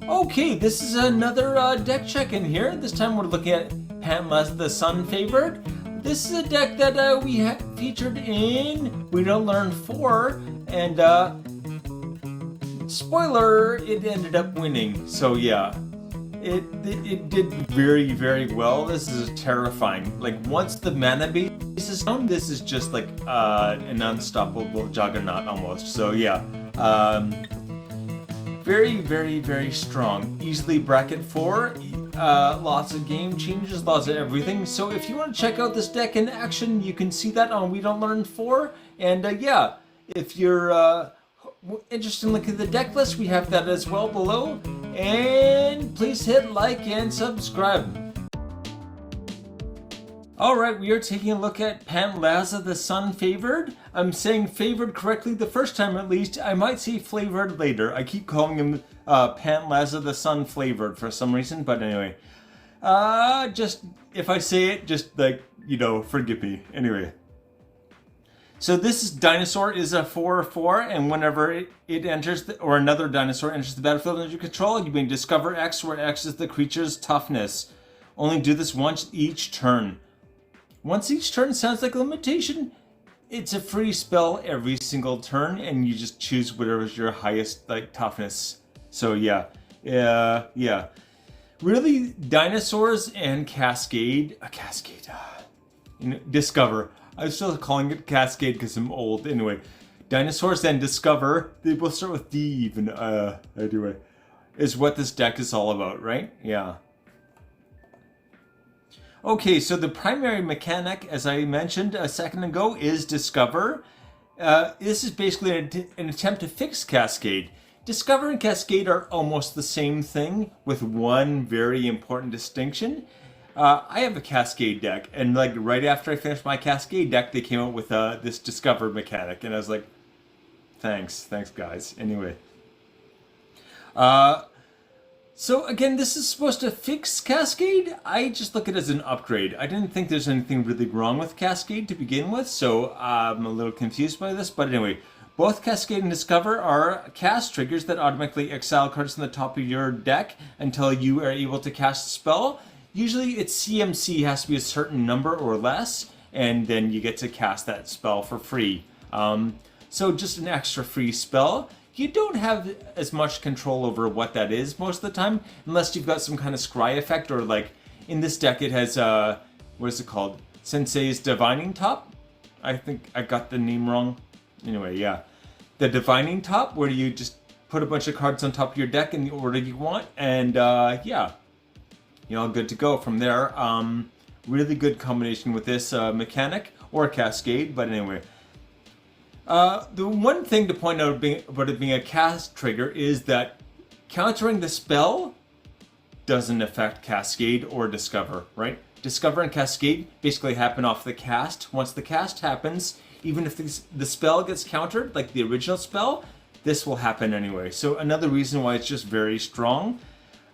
Okay, this is another deck check-in here. This time we're looking at Pantlaza the Sun Favored. This is a deck that we had featured in We Don't Learn 4, and spoiler, it ended up winning. So yeah, it did very, very well. This is terrifying. Like once the mana base is down, this is just like an unstoppable juggernaut almost. So yeah. Very, very, very strong. Easily bracket 4. Lots of game changes, lots of everything. So if you want to check out this deck in action, you can see that on We Don't Learn 4. And yeah, if you're interested in looking at the deck list, we have that as well below. And please hit like and subscribe. Alright, we are taking a look at Pantlaza the Sun Favored. I'm saying favored correctly the first time at least. I might say flavored later. I keep calling him Pantlaza the Sun Flavored for some reason, but anyway. Just, if I say it, just like, forgive me. Anyway. So this dinosaur is a 4/4, and whenever it enters, or another dinosaur enters the battlefield under your control, you may discover X, where X is the creature's toughness. Only do this once each turn. Once each turn sounds like a limitation. It's a free spell every single turn, and you just choose whatever's your highest toughness. So yeah. Really, dinosaurs and Cascade. Discover. I'm still calling it Cascade because I'm old. Anyway, dinosaurs and Discover. They both start with D even. Anyway, is what this deck is all about, right? Yeah. Okay, so the primary mechanic, as I mentioned a second ago, is Discover. This is basically an attempt to fix Cascade. Discover and Cascade are almost the same thing, with one very important distinction. I have a Cascade deck, and right after I finished my Cascade deck, they came out with this Discover mechanic, and I was like, thanks guys. Anyway. So again, this is supposed to fix Cascade. I just look at it as an upgrade. I didn't think there's anything really wrong with Cascade to begin with, so I'm a little confused by this. But anyway, both Cascade and Discover are cast triggers that automatically exile cards from the top of your deck until you are able to cast a spell. Usually its CMC has to be a certain number or less, and then you get to cast that spell for free. So just an extra free spell. You don't have as much control over what that is most of the time, unless you've got some kind of scry effect, or in this deck it has, what is it called? Sensei's Divining Top? I think I got the name wrong. Anyway, yeah. The Divining Top, where you just put a bunch of cards on top of your deck in the order you want, and yeah. You're all good to go from there. Really good combination with this mechanic, or Cascade, but anyway. The one thing to point out about it being a cast trigger is that countering the spell doesn't affect Cascade or Discover, right? Discover and Cascade basically happen off the cast. Once the cast happens, even if the spell gets countered, like the original spell, this will happen anyway. So another reason why it's just very strong.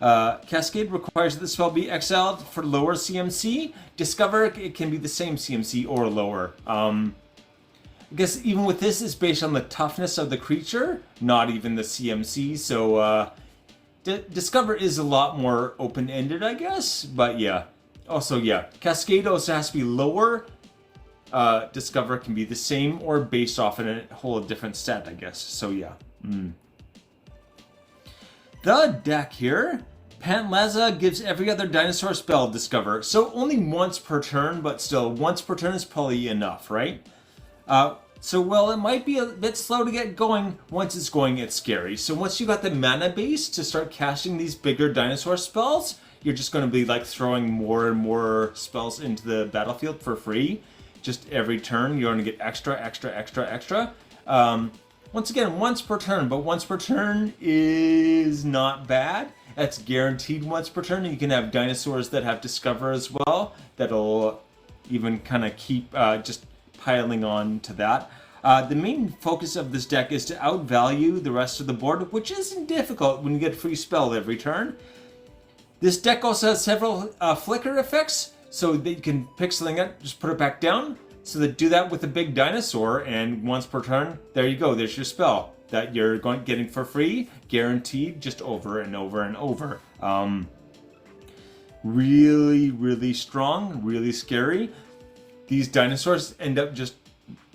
Cascade requires that the spell be exiled for lower CMC. Discover, it can be the same CMC or lower. I guess even with this, it's based on the toughness of the creature, not even the CMC. So Discover is a lot more open-ended, I guess. But yeah. Also, yeah. Cascade also has to be lower. Discover can be the same or based off in a whole different set, I guess. So yeah. The deck here. Pantlaza gives every other dinosaur spell Discover. So only once per turn, but still, once per turn is probably enough, right? So while it might be a bit slow to get going, once it's going, it's scary. So once you got the mana base to start casting these bigger dinosaur spells, you're just going to be throwing more and more spells into the battlefield for free. Just every turn, you're going to get extra. Once again, once per turn, but once per turn is not bad. That's guaranteed once per turn. You can have dinosaurs that have Discover as well. That'll even kind of keep just piling on to that. The main focus of this deck is to outvalue the rest of the board, which isn't difficult when you get a free spell every turn. This deck also has several flicker effects, so that you can pick something up, just put it back down. So that do that with a big dinosaur, and once per turn, there you go, there's your spell. that you're getting for free, guaranteed, just over and over and over. Really, really strong, really scary. These dinosaurs end up just,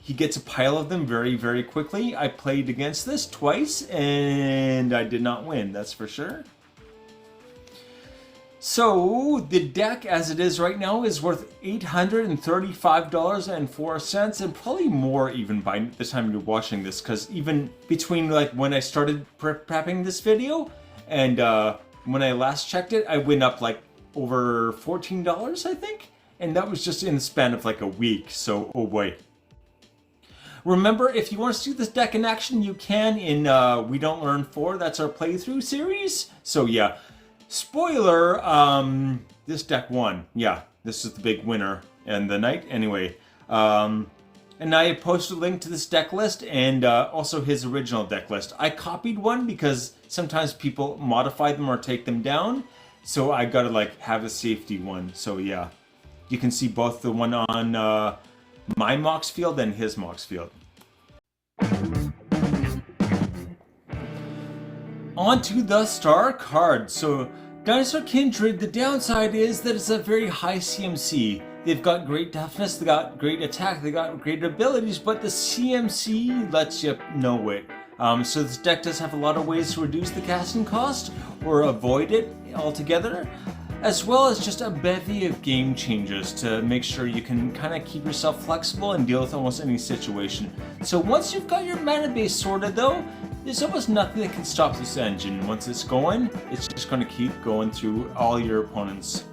he gets a pile of them very, very quickly. I played against this twice and I did not win, that's for sure. So the deck as it is right now is worth $835.04, and probably more even by the time you're watching this, because even between like when I started prepping this video and when I last checked it, I went up like over $14, I think, and that was just in the span of like a week. So oh boy. Remember, if you want to see this deck in action, you can in We Don't Learn 4. That's our playthrough series. So yeah. Spoiler, this deck won. Yeah, this is the big winner and the night. Anyway, and I posted a link to this deck list and also his original deck list. I copied one because sometimes people modify them or take them down. So I gotta like have a safety one. So yeah, you can see both the one on my Moxfield and his Moxfield. On to the star card. So Dinosaur Kindred, the downside is that it's a very high CMC. They've got great toughness, they got great attack, they got great abilities, but the CMC lets you know it. So this deck does have a lot of ways to reduce the casting cost or avoid it altogether, as well as just a bevy of game changes to make sure you can kind of keep yourself flexible and deal with almost any situation. So once you've got your mana base sorted though, there's almost nothing that can stop this engine. Once it's going, it's just going to keep going through all your opponents.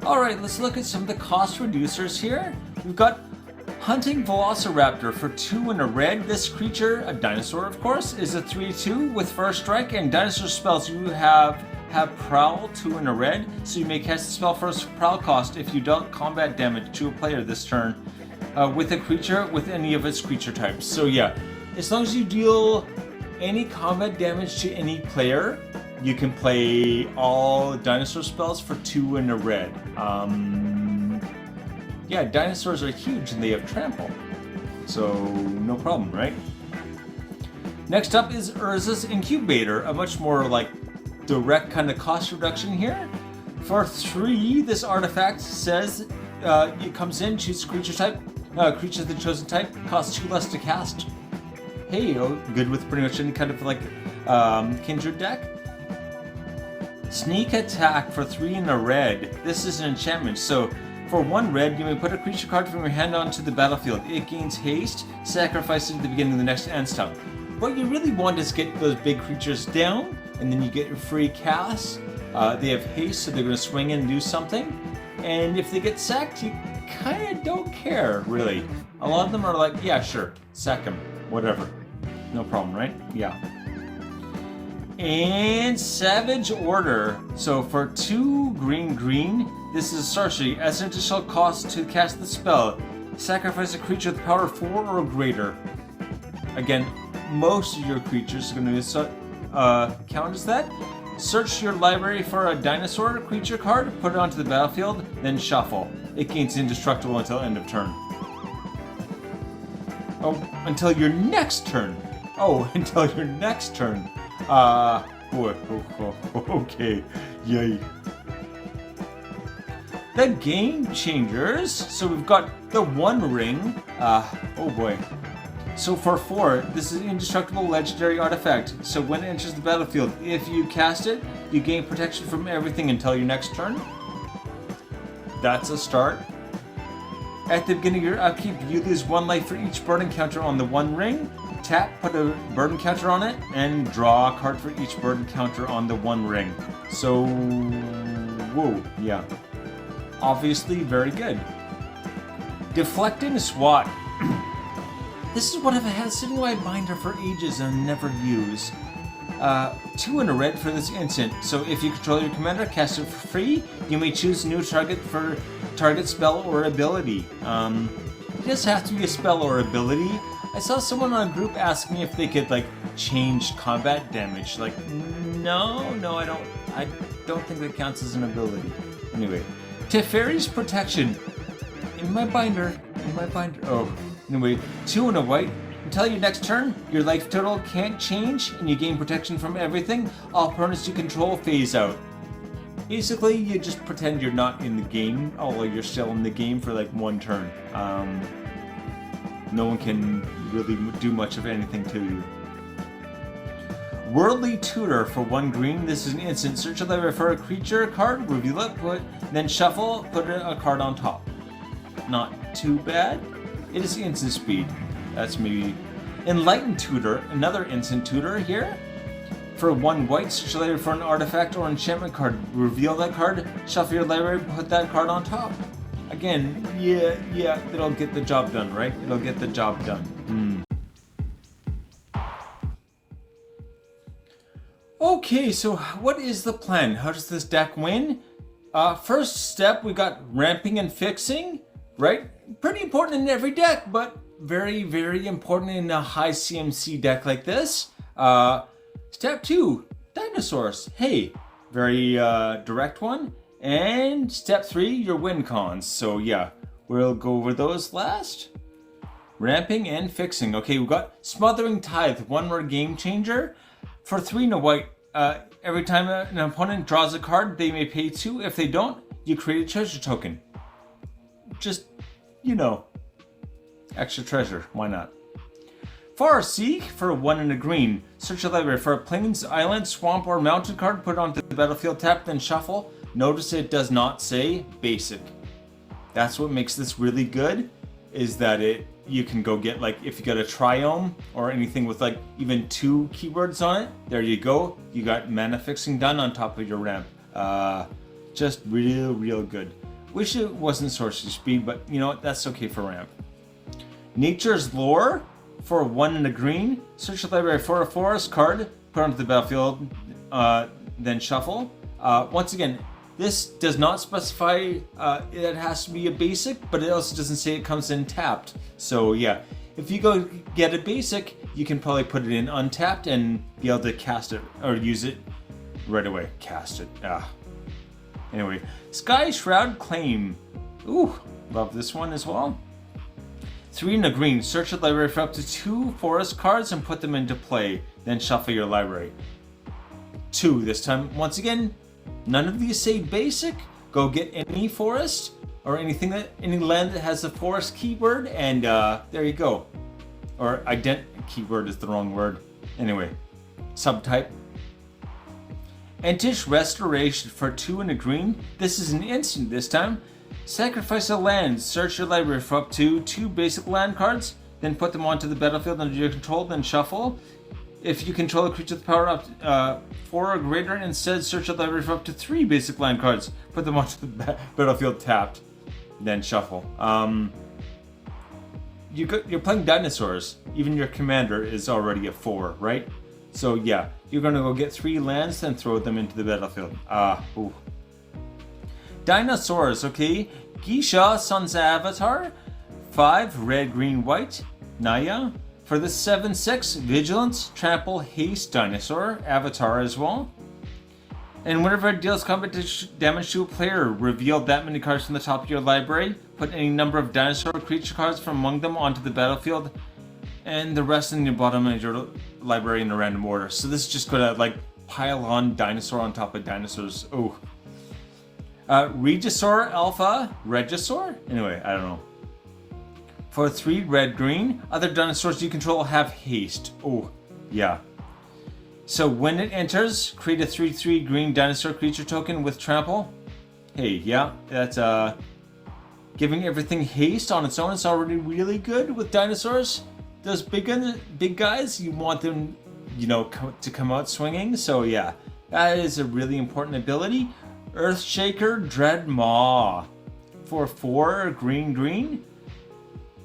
Alright, let's look at some of the cost reducers here. We've got Hunting Velociraptor for 2 and a red. This creature, a dinosaur of course, is a 3/2 with first strike, and dinosaur spells you have Prowl 2 and a red, so you may cast the spell for its Prowl cost if you dealt combat damage to a player this turn. With a creature with any of its creature types. So yeah, as long as you deal any combat damage to any player, you can play all dinosaur spells for 2 and a red. Yeah, dinosaurs are huge and they have trample. So no problem, right? Next up is Urza's Incubator, a much more like direct kind of cost reduction here. For 3, this artifact says it comes in, choose creature type. Creature of the chosen type, costs 2 less to cast. Hey, oh, good with pretty much any kind of like kindred deck. Sneak attack for 3 and a red. This is an enchantment, so for 1 red, you may put a creature card from your hand onto the battlefield. It gains haste, sacrifice it at the beginning of the next end step. What you really want is get those big creatures down, and then you get your free cast. They have haste, so they're going to swing in and do something. And if they get sacked, you kind of don't care, really. A lot of them are like, yeah, sure, sack them, whatever. No problem, right? Yeah. And Savage Order. So for 2 green, this is a sorcery. As an additional cost to cast the spell, sacrifice a creature with power 4 or greater. Again, most of your creatures are going to count as that. Search your library for a dinosaur creature card, put it onto the battlefield, then shuffle. It gains indestructible until end of turn. Oh, until your next turn. Oh, until your next turn. Okay, yay. The Game Changers. So we've got the One Ring. Oh boy. So for 4, this is an indestructible legendary artifact. So when it enters the battlefield, if you cast it, you gain protection from everything until your next turn. That's a start. At the beginning of your upkeep, you lose 1 life for each burden counter on the One Ring. Tap, put a burden counter on it, and draw a card for each burden counter on the One Ring. So, whoa, yeah. Obviously very good. Deflecting Swat. This is what I've had sitting in my binder for ages and never use. 2 and a red for this instant. So if you control your commander, cast it for free. You may choose a new target for target spell or ability. It does have to be a spell or ability. I saw someone on a group ask me if they could like change combat damage. Like, no, I don't think that counts as an ability. Anyway, Teferi's Protection. In my binder. Oh, Anyway, 2 and a white. Until your next turn, your life total can't change and you gain protection from everything. All opponents you control phase out. Basically, you just pretend you're not in the game, although you're still in the game for like 1 turn. No one can really do much of anything to you. Worldly Tutor for 1 green. This is an instant. Search a library for a creature card, reveal it, then shuffle, put a card on top. Not too bad. It is instant speed. That's maybe Enlightened Tutor, another instant tutor here. For 1 white, search a library for an artifact or enchantment card. Reveal that card, shuffle your library, put that card on top. Again, yeah, it'll get the job done, right? It'll get the job done. Okay, so what is the plan? How does this deck win? First step, we got ramping and fixing, right? Pretty important in every deck, but very, very important in a high CMC deck like this. Step 2, Dinosaurs. Hey, very direct one. And step 3, your win cons. So yeah, we'll go over those last. Ramping and fixing. Okay, we got Smothering Tithe, 1 more game changer. For 3 and a white, every time an opponent draws a card, they may pay 2. If they don't, you create a treasure token. Just, extra treasure, why not? Farseek for 1 and a green. Search a library for a plains, island, swamp, or mountain card, put it onto the battlefield, tap, then shuffle. Notice it does not say basic. That's what makes this really good, is that you can go get, like, if you got a triome or anything with like even 2 keywords on it, there you go. You got mana fixing done on top of your ramp. Just real good. Wish it wasn't sorcery speed, but you know what, that's okay for ramp. Nature's Lore for 1 and a green. Search the library for a forest card, put it onto the battlefield, then shuffle. Once again, this does not specify it has to be a basic, but it also doesn't say it comes in tapped. So yeah, if you go get a basic, you can probably put it in untapped and be able to cast it or use it right away. Cast it. Anyway, Sky Shroud Claim. Ooh, love this one as well. 3 and a green. Search the library for up to 2 forest cards and put them into play. Then shuffle your library. 2 this time. Once again, none of these say basic. Go get any forest or any land that has a forest keyword, and there you go. Or keyword is the wrong word. Anyway, subtype. Entish Restoration for 2 and a green. This is an instant this time. Sacrifice a land. Search your library for up to 2 basic land cards, then put them onto the battlefield under your control, then shuffle. If you control a creature with power up 4 or greater, instead search your library for up to 3 basic land cards, put them onto the battlefield tapped, then shuffle. You're playing Dinosaurs. Even your commander is already a 4, right? So yeah, you're gonna go get 3 lands, then throw them into the battlefield. Dinosaurs, okay. Geisha, Sun's Avatar. 5, red, green, white. Naya. For the 7/6, Vigilance, Trample, Haste, Dinosaur. Avatar as well. And whenever it deals combat damage to a player, reveal that many cards from the top of your library. Put any number of dinosaur creature cards from among them onto the battlefield. And the rest in the bottom of your library in a random order. So this is just gonna like pile on dinosaur on top of dinosaurs. Oh. Regisaur Alpha, Regisaur? Anyway, I don't know. For 3 red green, other dinosaurs you control have haste. Oh, yeah. So when it enters, create a 3/3 green dinosaur creature token with trample. Hey, yeah, that's giving everything haste on its own is already really good with dinosaurs. Those big guys, you want them, to come out swinging. So yeah, that is a really important ability. Earthshaker Dreadmaw for 4 green.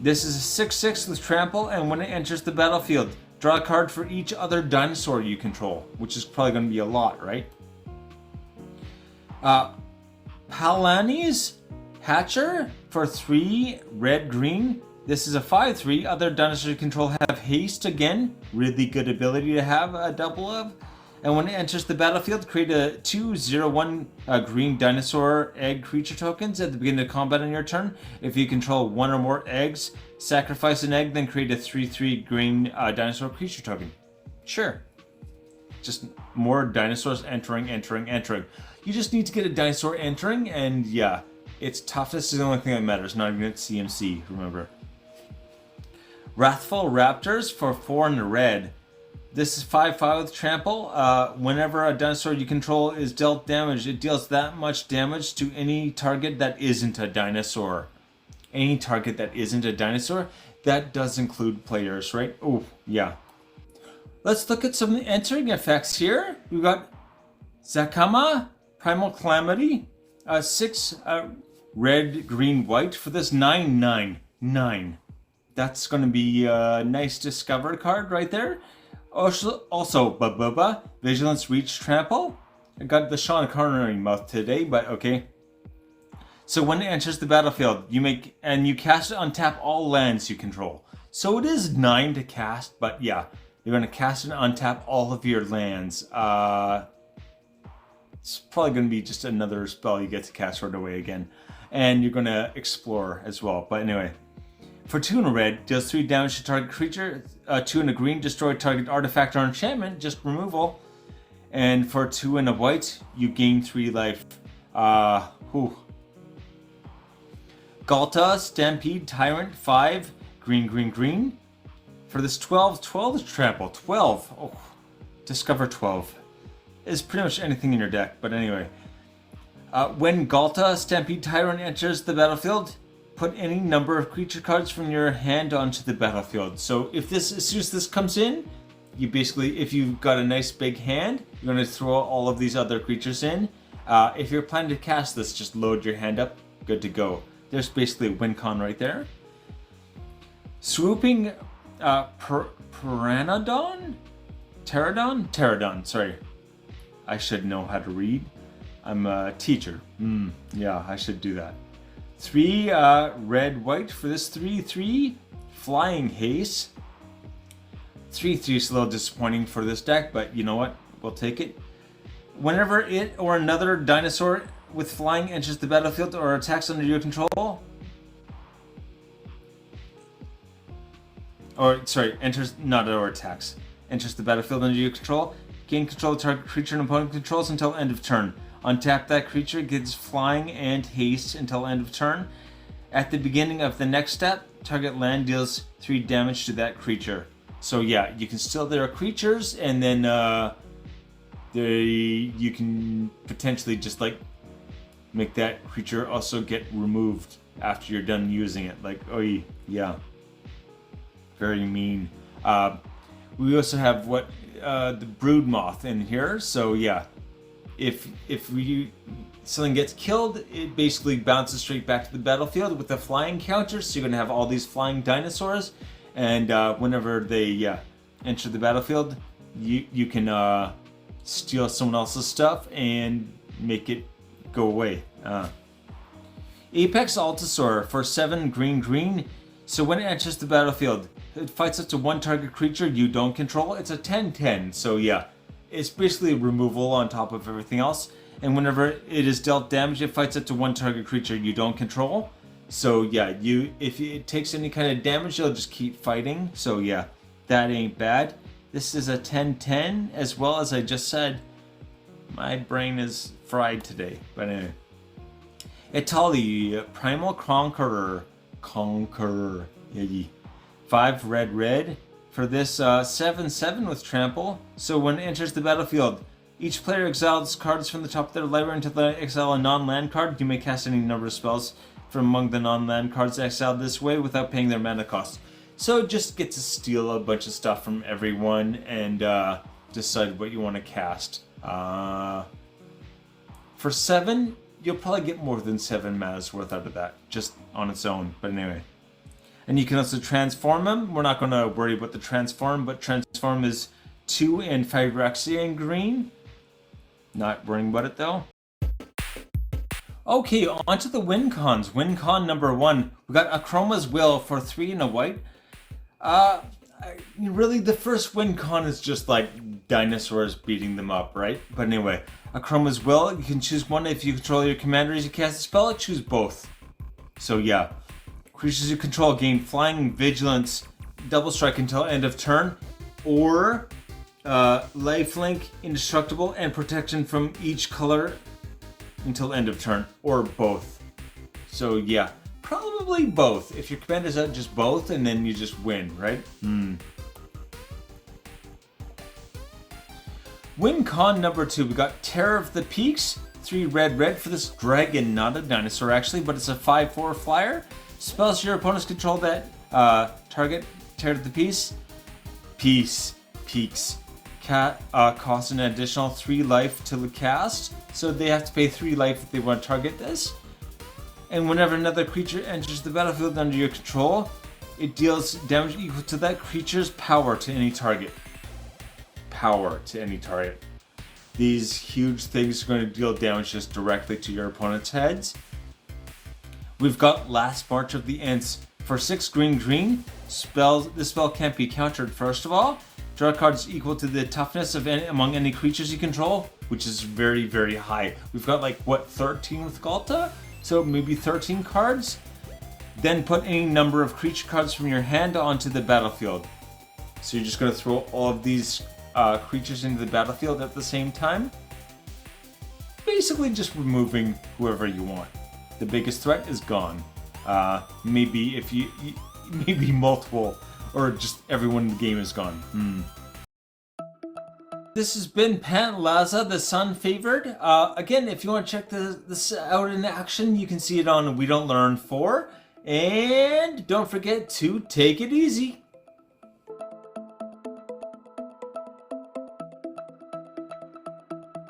This is a 6/6 with trample, and when it enters the battlefield, draw a card for each other dinosaur you control, which is probably going to be a lot, right? Palani's Hatcher for 3 red green. This is a 5/3. Other dinosaurs you control have haste again. Really good ability to have a double of. And when it enters the battlefield, create a 2/0/1 green dinosaur egg creature tokens at the beginning of combat on your turn. If you control one or more eggs, sacrifice an egg, then create a 3/3 green dinosaur creature token. Sure. Just more dinosaurs entering. You just need to get a dinosaur entering, and yeah, its toughness is the only thing that matters, not even its CMC, remember. Wrathful Raptors for 4 in the red. This is 5/5 with trample. Whenever a dinosaur you control is dealt damage, it deals that much damage to any target that isn't a dinosaur. Any target that isn't a dinosaur, that does include players, right? Oh, yeah. Let's look at some of the entering effects here. We've got Zakama, Primal Calamity, 6 red, green, white for this 9/9. That's going to be a nice discover card right there. Also, Bubba, Vigilance, Reach, Trample. I got the Sean Connery mouth today, but okay. So when it enters the battlefield, you cast it on tap all lands you control. So it is 9 to cast, but yeah, you're going to cast it on tap all of your lands. It's probably going to be just another spell you get to cast right away again. And you're going to explore as well. But anyway. For 2 in a red, deals 3 damage to target creature. 2 in a green, destroy target artifact or enchantment, just removal. And for 2 in a white, you gain 3 life. Galta, Stampede, Tyrant, 5, green. For this 12 is trample. 12, oh, discover 12. Is pretty much anything in your deck, but anyway. When Galta, Stampede, Tyrant enters the battlefield, put any number of creature cards from your hand onto the battlefield. So as soon as this comes in, you basically, if you've got a nice big hand, you're going to throw all of these other creatures in. If you're planning to cast this, just load your hand up, good to go. There's basically a win con right there. Swooping Pterodon, sorry. I should know how to read. I'm a teacher. Yeah, I should do that. 3 red, white for this 3/3 flying haste. 3/3 is a little disappointing for this deck, but you know what? We'll take it. Whenever it or another dinosaur with flying enters the battlefield or attacks under your control, enters the battlefield under your control, gain control of the target creature and opponent controls until end of turn. Untap that creature, gets flying and haste until end of turn. At the beginning of the next step, target land deals 3 damage to that creature. So yeah, you can still, there are creatures, and then you can potentially just like make that creature also get removed after you're done using it. Like, oh yeah, very mean. We also have the brood moth in here. So yeah. If something gets killed, it basically bounces straight back to the battlefield with a flying counter. So you're going to have all these flying dinosaurs, and whenever they enter the battlefield, you can steal someone else's stuff and make it go away. Apex Altasaur for 7 green. So when it enters the battlefield, it fights up to 1 target creature you don't control. It's a 10/10. So yeah. It's basically removal on top of everything else. And whenever it is dealt damage, it fights up to 1 target creature you don't control. So yeah, if it takes any kind of damage, it'll just keep fighting. So yeah, that ain't bad. This is a 10/10, as well as I just said. My brain is fried today. But anyway. Itali, Primal Conqueror. 5 red. For this 7/7 with trample, so when it enters the battlefield, each player exiles cards from the top of their library until they exile a non-land card. You may cast any number of spells from among the non-land cards exiled this way without paying their mana cost. So just get to steal a bunch of stuff from everyone and decide what you want to cast. For 7, you'll probably get more than 7 mana's worth out of that, just on its own, but anyway. And you can also transform them. We're not going to worry about the transform, but transform is 2 and Phyrexia in green. Not worrying about it though. Okay, on to the win cons. Win con number 1. We got Akroma's Will for 3 and a white. Really, the first win con is just like dinosaurs beating them up, right? But anyway, a chroma's will, you can choose one. If you control your commander as you cast a spell, choose both. So yeah, creatures you control gain flying, vigilance, double strike until end of turn, or lifelink, indestructible, and protection from each color until end of turn, or both. So yeah, probably both. If your commander's out, just both, and then you just win, right? Win con number 2, we got Terror of the Peaks, 3 red for this dragon, not a dinosaur actually, but it's a 5/4 flyer. Spells your opponents control that target Terror of the Peaks cost an additional 3 life to cast, so they have to pay 3 life if they want to target this. And whenever another creature enters the battlefield under your control, it deals damage equal to that creature's power to any target. These huge things are going to deal damage just directly to your opponent's heads. We've got Last March of the Ents. For 6 green, this spell can't be countered first of all. Draw cards equal to the toughness of among any creatures you control, which is very, very high. We've got 13 with Galta? So maybe 13 cards? Then put any number of creature cards from your hand onto the battlefield. So you're just going to throw all of these creatures into the battlefield at the same time. Basically just removing whoever you want. The biggest threat is gone. Maybe if maybe multiple, or just everyone in the game is gone. This has been Pantlaza, the Sun Favored. Again, if you want to check this out in action, you can see it on We Don't Learn 4. And don't forget to take it easy.